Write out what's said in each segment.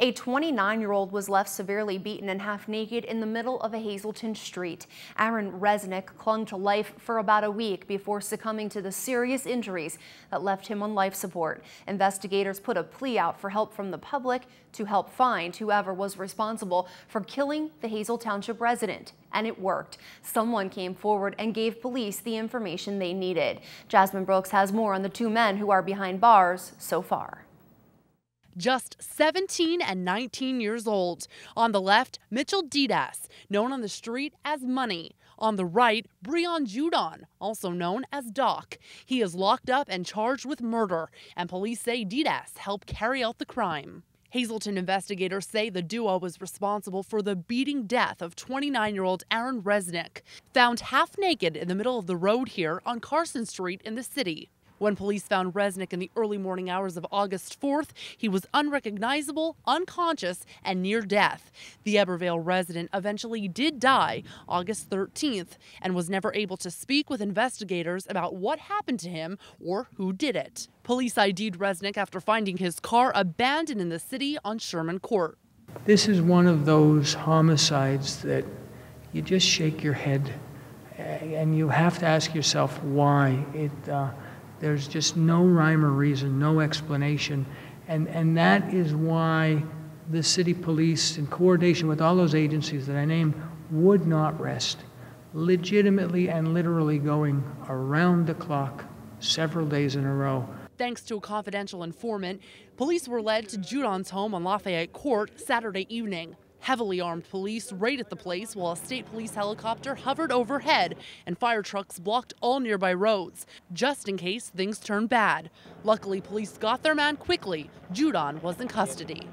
A 29-year-old was left severely beaten and half naked in the middle of a Hazleton street. Aaron Resnick clung to life for about a week before succumbing to the serious injuries that left him on life support. Investigators put a plea out for help from the public to help find whoever was responsible for killing the Hazel Township resident. And it worked. Someone came forward and gave police the information they needed. Jasmine Brooks has more on the two men who are behind bars so far. Just 17 and 19 years old. On the left, Mitchell Didas, known on the street as Money. On the right, Breon Judon, also known as Doc. He is locked up and charged with murder, and police say Didas helped carry out the crime. Hazleton investigators say the duo was responsible for the beating death of 29-year-old Aaron Resnick, found half naked in the middle of the road here on Carson Street in the city. When police found Resnick in the early morning hours of August 4th, he was unrecognizable, unconscious, and near death. The Ebervale resident eventually did die August 13th and was never able to speak with investigators about what happened to him or who did it. Police ID'd Resnick after finding his car abandoned in the city on Sherman Court. This is one of those homicides that you just shake your head and you have to ask yourself why. There's just no rhyme or reason, no explanation. And that is why the city police, in coordination with all those agencies that I named, would not rest. Legitimately and literally going around the clock several days in a row. Thanks to a confidential informant, police were led to Judon's home on Lafayette Court Saturday evening. Heavily armed police raided the place while a state police helicopter hovered overhead and fire trucks blocked all nearby roads, just in case things turned bad. Luckily, police got their man quickly. Judon was in custody.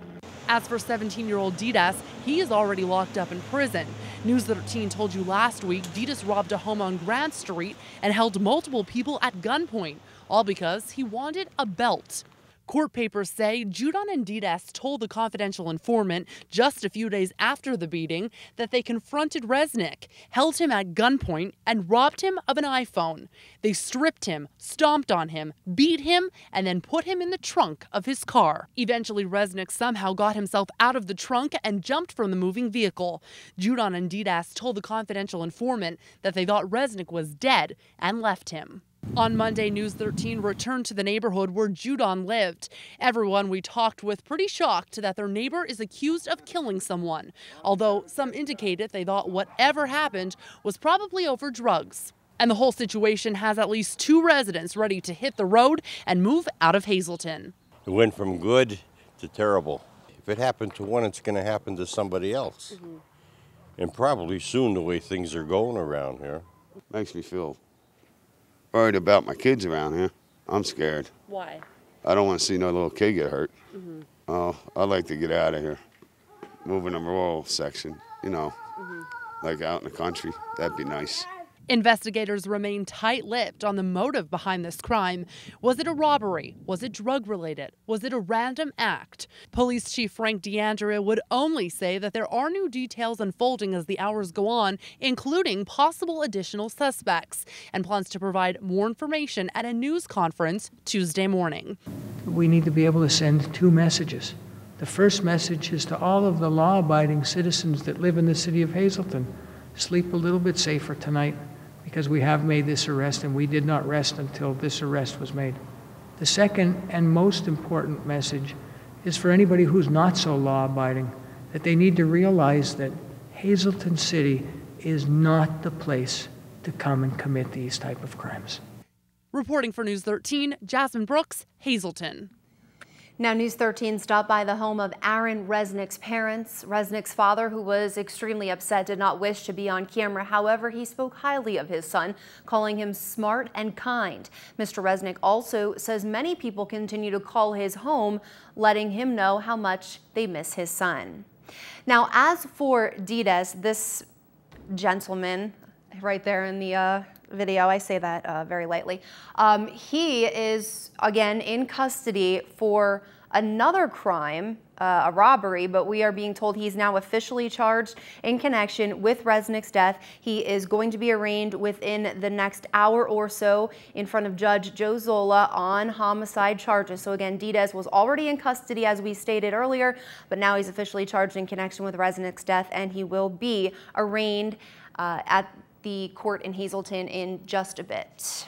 As for 17-year-old Didas, he is already locked up in prison. News 13 told you last week Didas robbed a home on Grant Street and held multiple people at gunpoint, all because he wanted a belt. Court papers say Judon and Didas told the confidential informant just a few days after the beating that they confronted Resnick, held him at gunpoint, and robbed him of an iPhone. They stripped him, stomped on him, beat him, and then put him in the trunk of his car. Eventually, Resnick somehow got himself out of the trunk and jumped from the moving vehicle. Judon and Didas told the confidential informant that they thought Resnick was dead and left him. On Monday, News 13 returned to the neighborhood where Judon lived. Everyone we talked with pretty shocked that their neighbor is accused of killing someone, although some indicated they thought whatever happened was probably over drugs. And the whole situation has at least 2 residents ready to hit the road and move out of Hazleton. It went from good to terrible. If it happened to one, it's going to happen to somebody else. And probably soon, the way things are going around here. Makes me feel worried about my kids around here. I'm scared. Why? I don't want to see no little kid get hurt. I'd like to get out of here. Move in a rural section, you know, like out in the country. That'd be nice. Investigators remain tight-lipped on the motive behind this crime. Was it a robbery? Was it drug-related? Was it a random act? Police Chief Frank DeAndrea would only say that there are new details unfolding as the hours go on, including possible additional suspects, and plans to provide more information at a news conference Tuesday morning. We need to be able to send 2 messages. The first message is to all of the law-abiding citizens that live in the city of Hazleton. Sleep a little bit safer tonight, because we have made this arrest and we did not rest until this arrest was made. The second and most important message is for anybody who's not so law-abiding, that they need to realize that Hazleton City is not the place to come and commit these type of crimes. Reporting for News 13, Jasmine Brooks, Hazleton. Now, News 13 stopped by the home of Aaron Resnick's parents. Resnick's father, who was extremely upset, did not wish to be on camera. However, he spoke highly of his son, calling him smart and kind. Mr. Resnick also says many people continue to call his home, letting him know how much they miss his son. Now, as for Didas, this gentleman right there in the video, I say that very lightly, he is again in custody for another crime, a robbery, but we are being told he's now officially charged in connection with Resnick's death. He is going to be arraigned within the next hour or so in front of Judge Joe Zola on homicide charges. So again, Dides was already in custody, as we stated earlier, but now he's officially charged in connection with Resnick's death, and he will be arraigned at the court in Hazleton in just a bit.